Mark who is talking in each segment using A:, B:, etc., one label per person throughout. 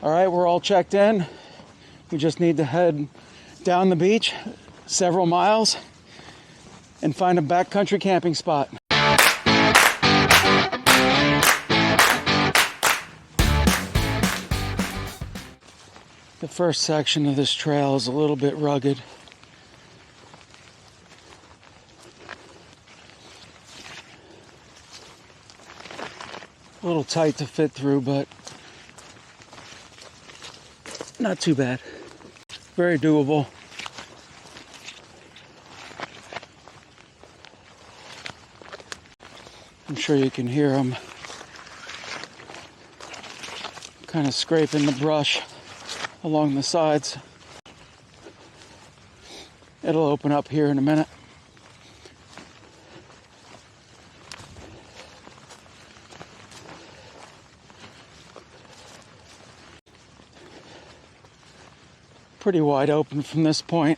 A: All right, we're all checked in. We just need to head down the beach several miles and find a backcountry camping spot. The first section of this trail is a little bit rugged. A little tight to fit through, but not too bad. Very doable. I'm sure you can hear them kind of scraping the brush along the sides. It'll open up here in a minute. Pretty wide open from this point.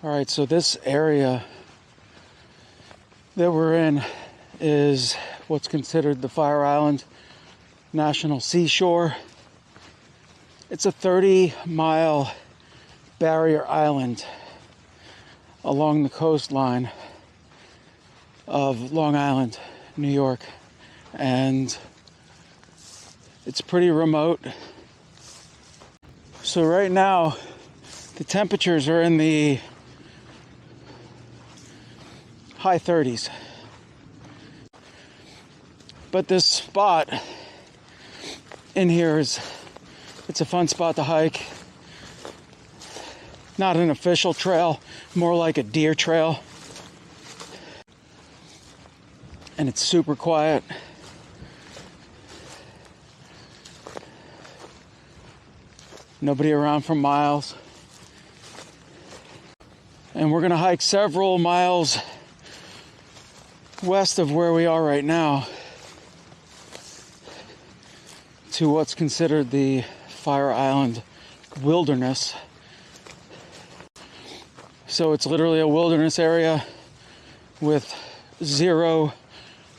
A: All right, so this area that we're in is what's considered the Fire Island National Seashore. It's a 30-mile barrier island along the coastline of Long Island, New York, and it's pretty remote. So right now, the temperatures are in the high 30s. But this spot in here it's a fun spot to hike. Not an official trail, more like a deer trail. And it's super quiet. Nobody around for miles. And we're gonna hike several miles west of where we are right now to what's considered the Fire Island Wilderness. So it's literally a wilderness area with zero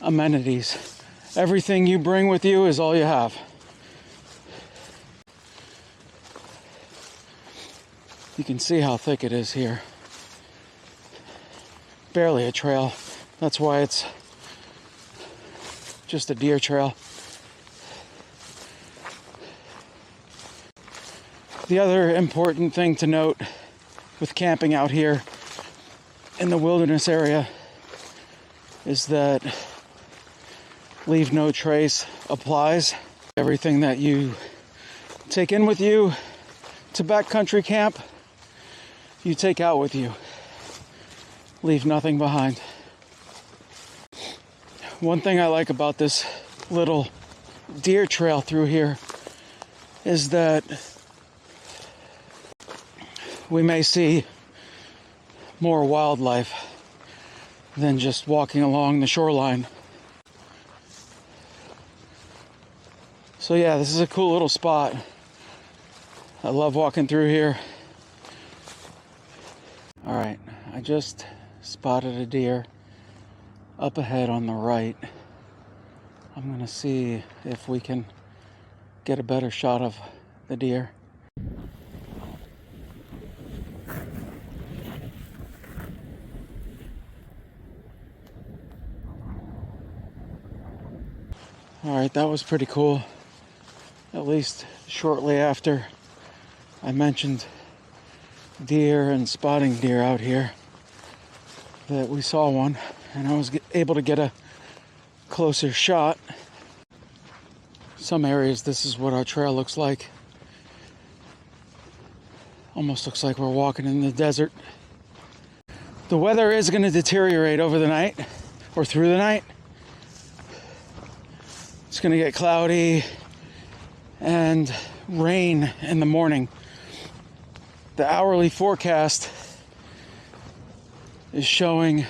A: amenities. Everything you bring with you is all you have. You can see how thick it is here. Barely a trail. That's why it's just a deer trail. The other important thing to note with camping out here in the wilderness area is that leave no trace applies. Everything that you take in with you to backcountry camp, you take out with you. Leave nothing behind. One thing I like about this little deer trail through here is that we may see more wildlife than just walking along the shoreline. So yeah, this is a cool little spot. I love walking through here. All right, I just spotted a deer up ahead on the right. I'm gonna see if we can get a better shot of the deer. All right, that was pretty cool. At least shortly after I mentioned deer and spotting deer out here, that we saw one, and I was able to get a closer shot. Some areas, this is what our trail looks like. Almost looks like we're walking in the desert. The weather is going to deteriorate over the night, or through the night. It's going to get cloudy and rain in the morning. The hourly forecast is showing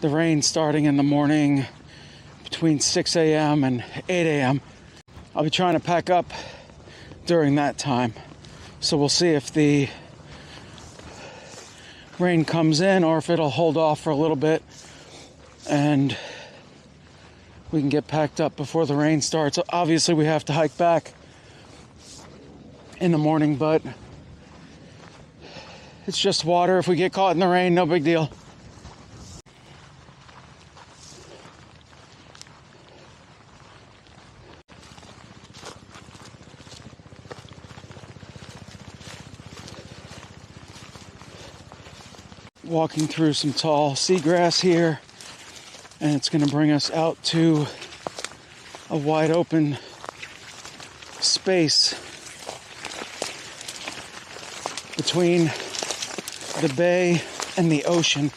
A: the rain starting in the morning between 6 a.m. and 8 a.m. I'll be trying to pack up during that time. So we'll see if the rain comes in or if it'll hold off for a little bit and we can get packed up before the rain starts. Obviously, we have to hike back in the morning, but it's just water. If we get caught in the rain, no big deal. Walking through some tall seagrass here, and it's going to bring us out to a wide open space between the bay and the ocean.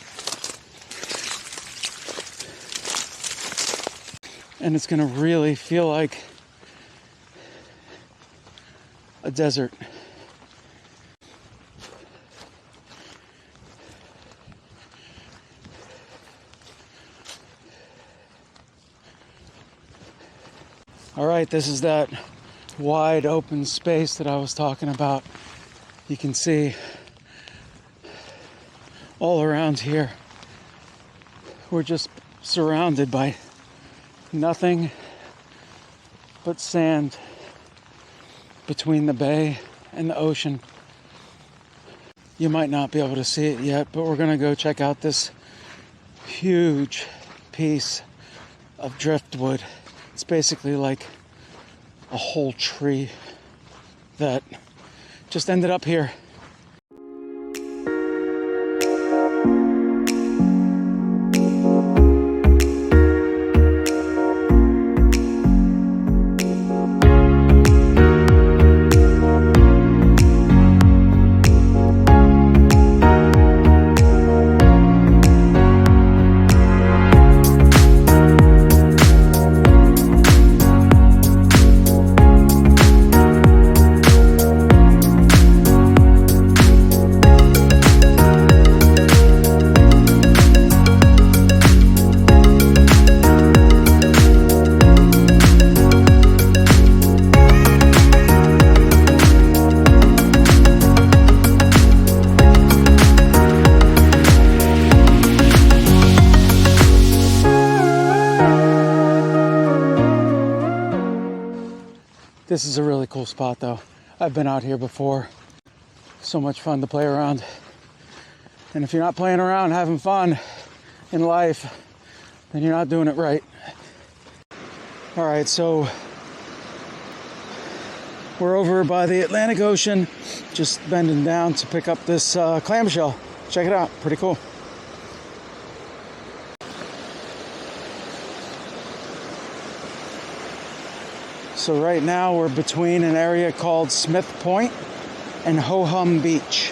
A: And it's going to really feel like a desert. All right, this is that wide open space that I was talking about. You can see all around here, we're just surrounded by nothing but sand between the bay and the ocean. You might not be able to see it yet, but we're gonna go check out this huge piece of driftwood. It's basically like a whole tree that just ended up here. This is a really cool spot though. I've been out here before. So much fun to play around. And if you're not playing around, having fun in life, then you're not doing it right. All right, so we're over by the Atlantic Ocean, just bending down to pick up this clamshell. Check it out, pretty cool. So right now we're between an area called Smith Point and Ho Hum Beach.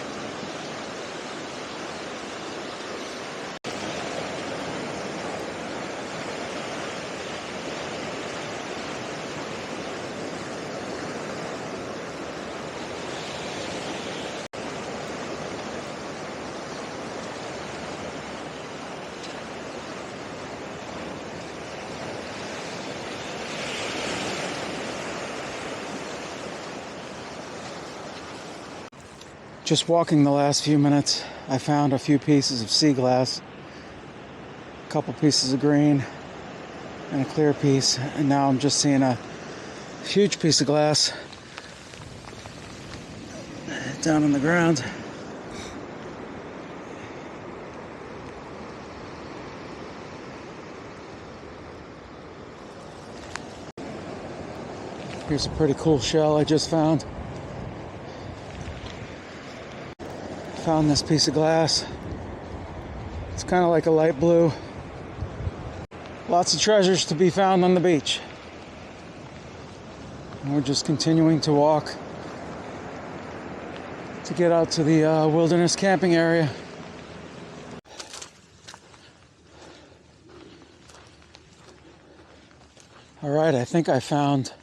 A: Just walking the last few minutes, I found a few pieces of sea glass, a couple pieces of green, and a clear piece, and now I'm just seeing a huge piece of glass down on the ground. Here's a pretty cool shell I just found. Found this piece of glass. It's kind of like a light blue. Lots of treasures to be found on the beach. And we're just continuing to walk to get out to the wilderness camping area. All right, I think I found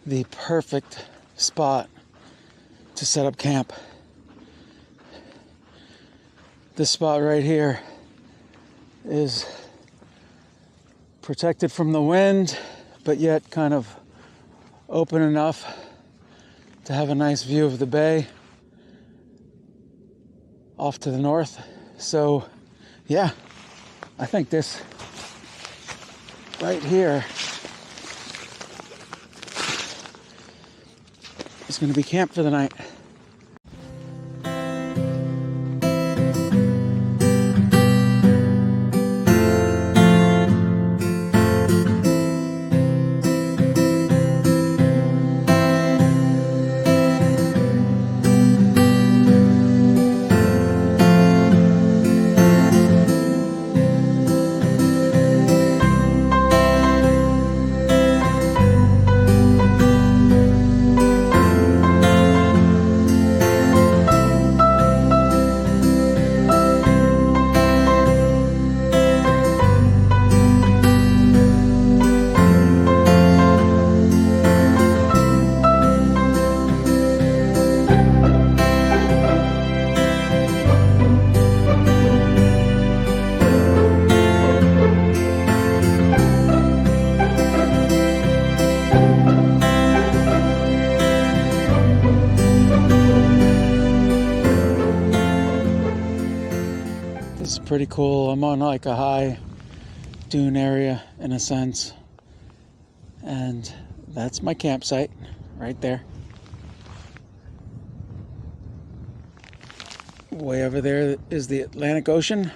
A: the perfect spot to set up camp. This spot right here is protected from the wind, but yet kind of open enough to have a nice view of the bay off to the north. So yeah, I think this right here is going to be camp for the night. This is pretty cool. I'm on like a high dune area in a sense. And that's my campsite right there. Way over there is the Atlantic Ocean.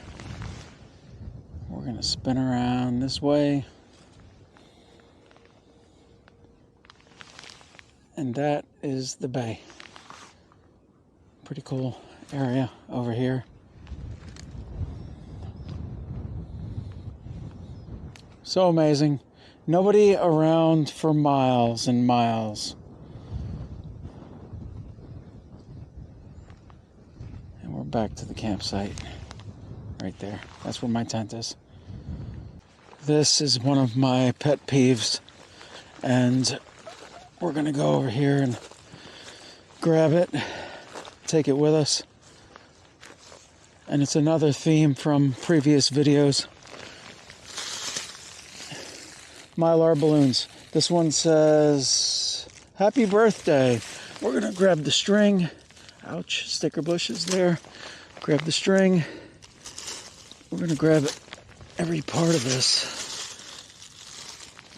A: We're going to spin around this way. And that is the bay. Pretty cool area over here. So amazing. Nobody around for miles and miles. And we're back to the campsite. Right there. That's where my tent is. This is one of my pet peeves. And we're going to go over here and grab it. Take it with us. And it's another theme from previous videos. Mylar balloons. This one says, "Happy birthday." We're going to grab the string. Ouch, sticker bushes there. Grab the string. We're going to grab every part of this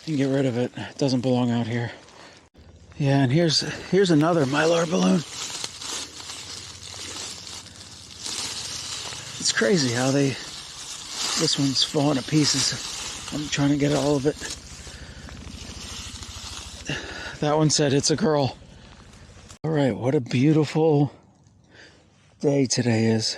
A: and get rid of it. It doesn't belong out here. Yeah, and here's another Mylar balloon. It's crazy how this one's falling to pieces. I'm trying to get all of it. That one said it's a girl. All right, what a beautiful day today is.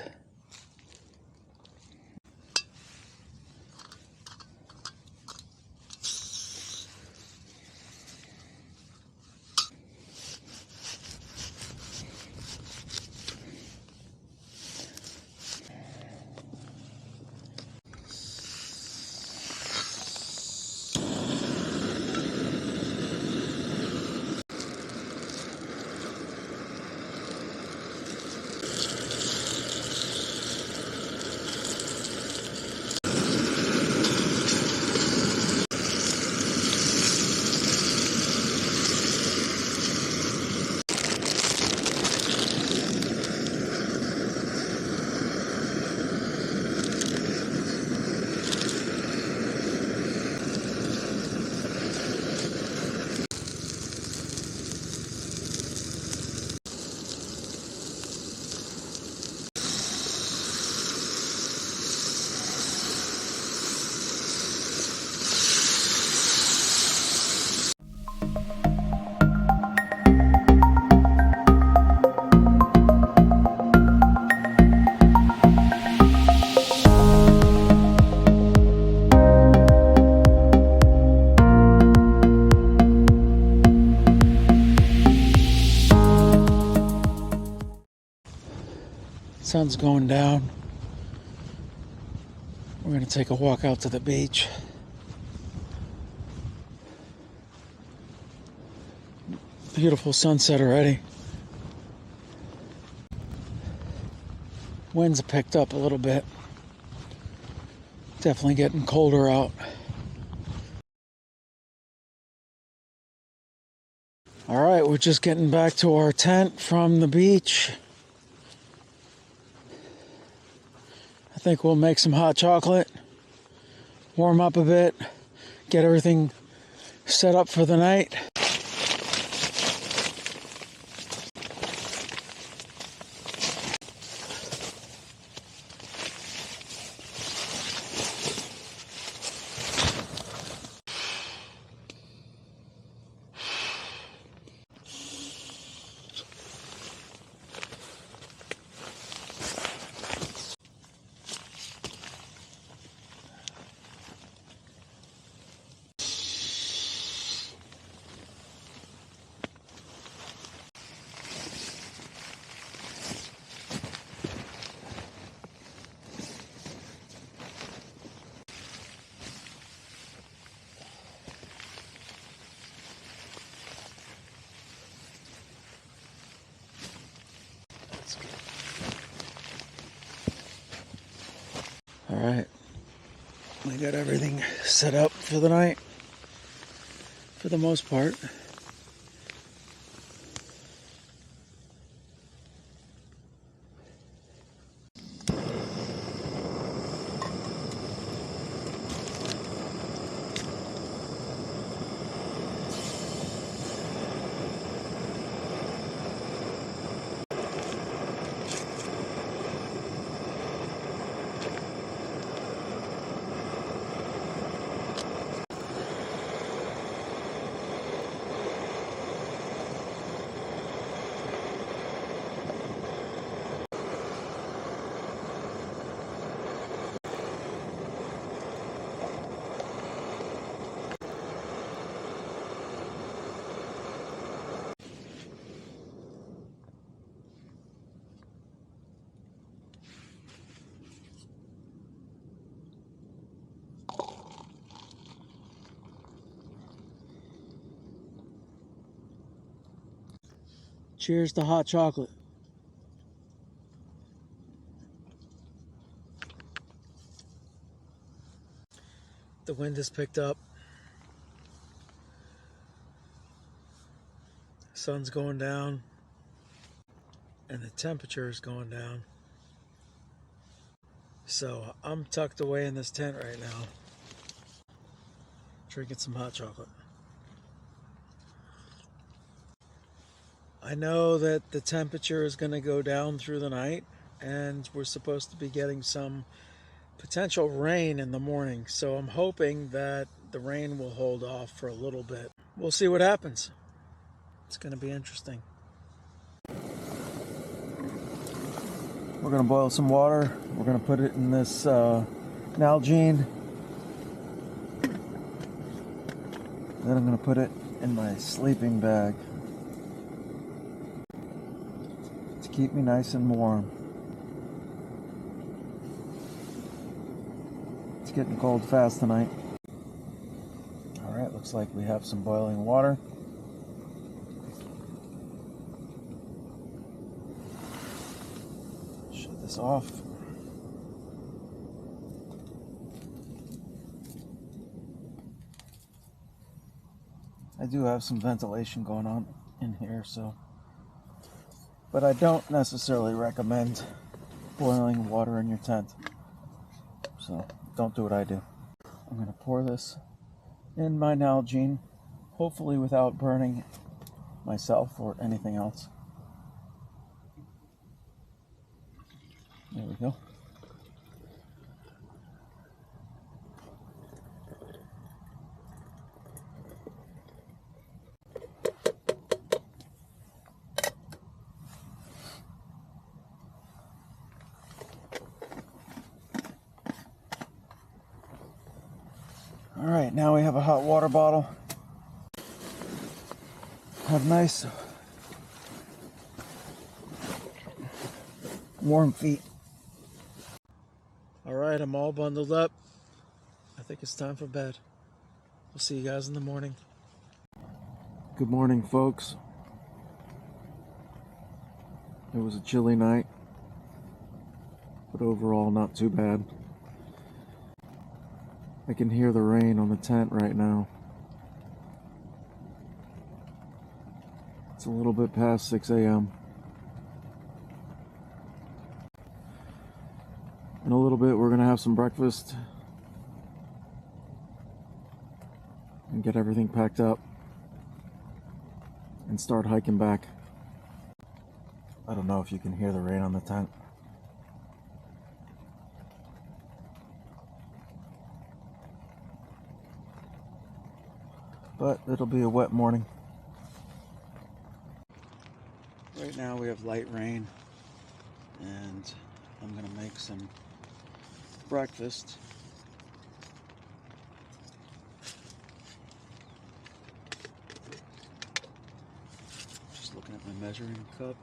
A: Sun's going down. We're going to take a walk out to the beach. Beautiful sunset already. Winds have picked up a little bit. Definitely getting colder out. All right, we're just getting back to our tent from the beach. I think we'll make some hot chocolate, warm up a bit, get everything set up for the night. All right, we got everything set up for the night, for the most part. Cheers to hot chocolate. The wind has picked up. Sun's going down. And the temperature is going down. So I'm tucked away in this tent right now, drinking some hot chocolate. I know that the temperature is going to go down through the night, and we're supposed to be getting some potential rain in the morning. So I'm hoping that the rain will hold off for a little bit. We'll see what happens. It's going to be interesting. We're going to boil some water. We're going to put it in this Nalgene. Then I'm going to put it in my sleeping bag to keep me nice and warm. It's getting cold fast tonight. Alright, looks like we have some boiling water. Shut this off. I do have some ventilation going on in here, but I don't necessarily recommend boiling water in your tent. So don't do what I do. I'm going to pour this in my Nalgene, hopefully without burning myself or anything else. There we go. All right, now we have a hot water bottle. Have nice warm feet. All right, I'm all bundled up. I think it's time for bed. We'll see you guys in the morning. Good morning, folks. It was a chilly night, but overall not too bad. I can hear the rain on the tent right now. It's a little bit past 6 a.m. In a little bit, we're going to have some breakfast. get everything packed up and start hiking back. I don't know if you can hear the rain on the tent. But it'll be a wet morning. Right now we have light rain, and I'm gonna make some breakfast. Just looking at my measuring cup.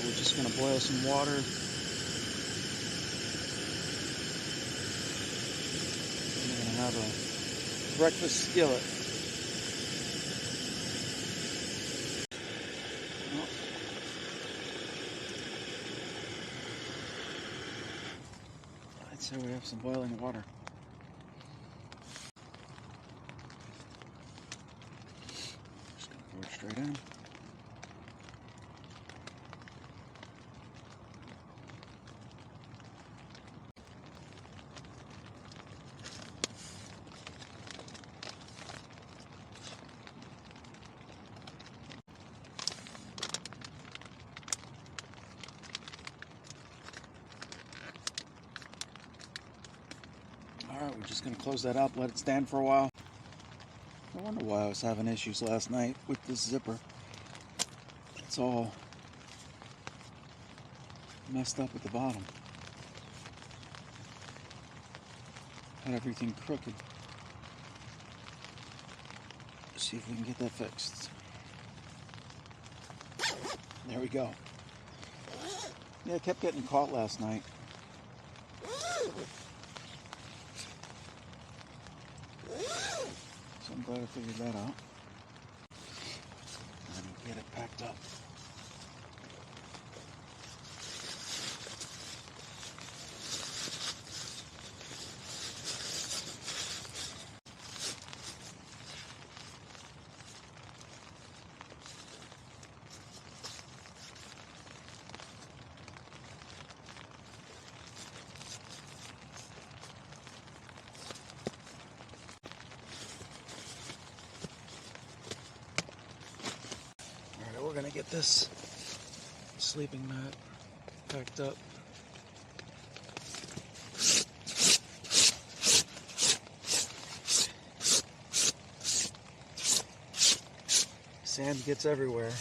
A: We're just going to boil some water. And we're going to have a breakfast skillet. I'd say we have some boiling water. Just going to pour it straight in. Alright, we're just going to close that up, let it stand for a while. I wonder why I was having issues last night with this zipper. It's all messed up at the bottom. Had everything crooked. Let's see if we can get that fixed. There we go. Yeah, I kept getting caught last night. So I'm glad I figured that out. Let me get it packed up. We're gonna get this sleeping mat packed up. Sand gets everywhere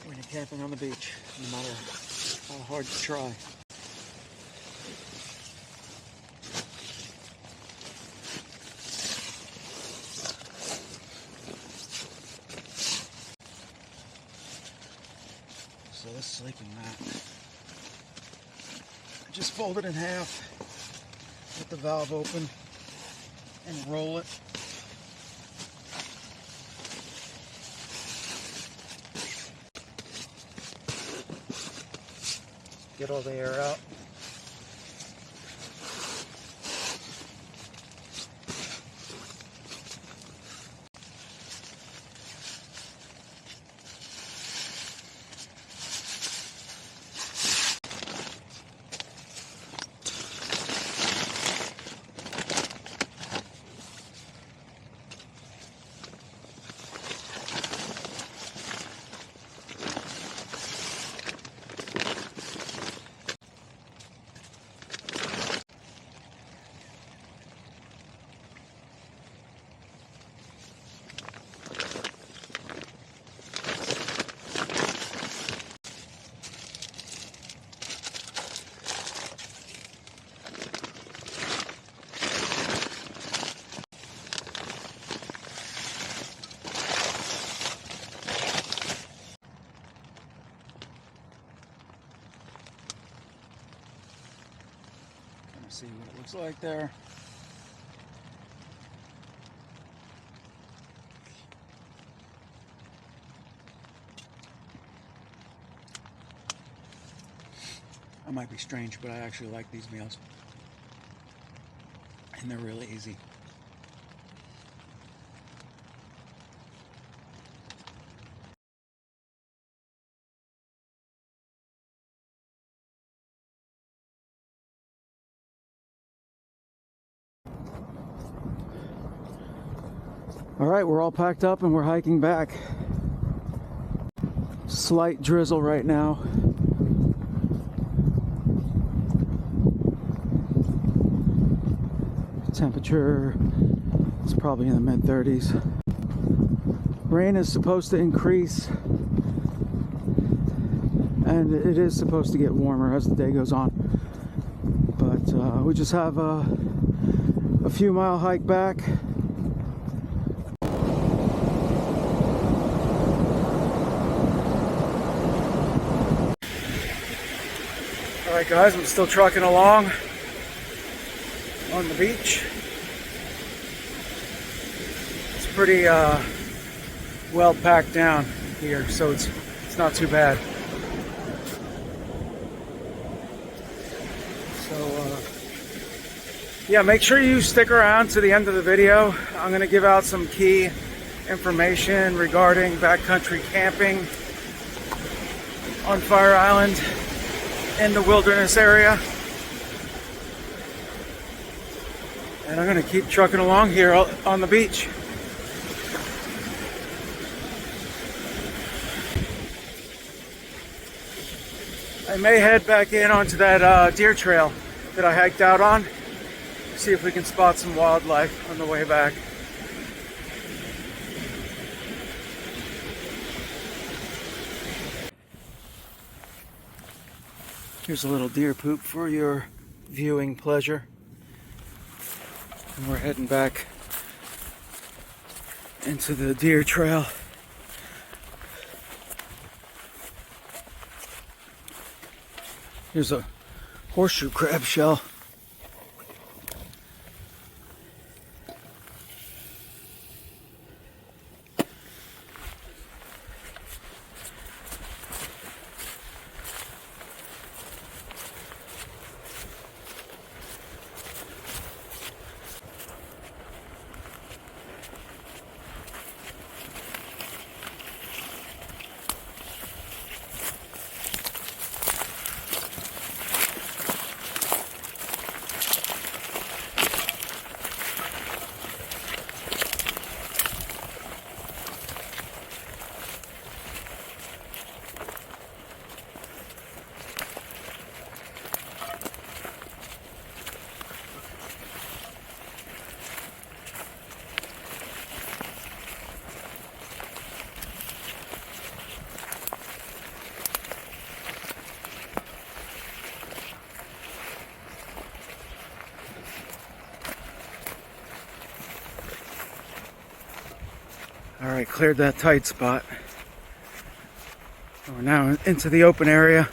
A: when you're camping on the beach, no matter how hard you try. So this sleeping mat, just fold it in half, get the valve open, and roll it. Get all the air out. See what it looks like there. I might be strange, but I actually like these meals. and they're really easy. All right, we're all packed up and we're hiking back. Slight drizzle right now. Temperature is probably in the mid-30s. Rain is supposed to increase, and it is supposed to get warmer as the day goes on. But we just have a few mile hike back. All right, guys, I'm still trucking along on the beach. It's pretty well packed down here, so it's not too bad. So yeah, make sure you stick around to the end of the video. I'm going to give out some key information regarding backcountry camping on Fire Island in the wilderness area. And I'm going to keep trucking along here on the beach. I may head back in onto that deer trail that I hiked out on. See if we can spot some wildlife on the way back. Here's a little deer poop for your viewing pleasure. And we're heading back into the deer trail. Here's a horseshoe crab shell. All right, cleared that tight spot. We're now into the open area.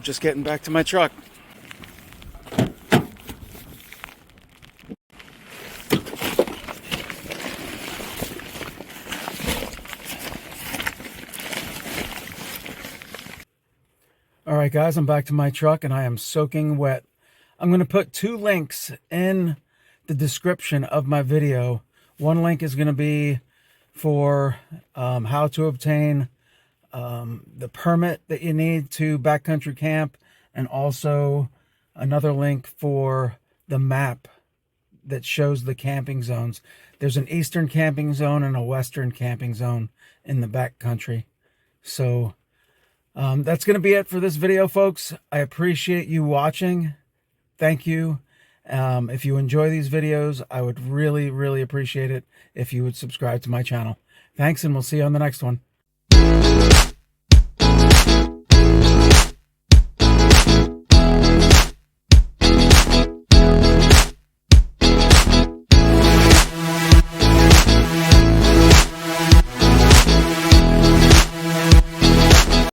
A: Just getting back to my truck. All right, guys, I'm back to my truck and I am soaking wet. I'm going to put 2 links in the description of my video. One link is going to be for how to obtain the permit that you need to backcountry camp, and also another link for the map that shows the camping zones. There's an eastern camping zone and a western camping zone in the backcountry. So that's going to be it for this video, folks. I appreciate you watching. Thank you. If you enjoy these videos, I would really, really appreciate it if you would subscribe to my channel. Thanks, and we'll see you on the next one.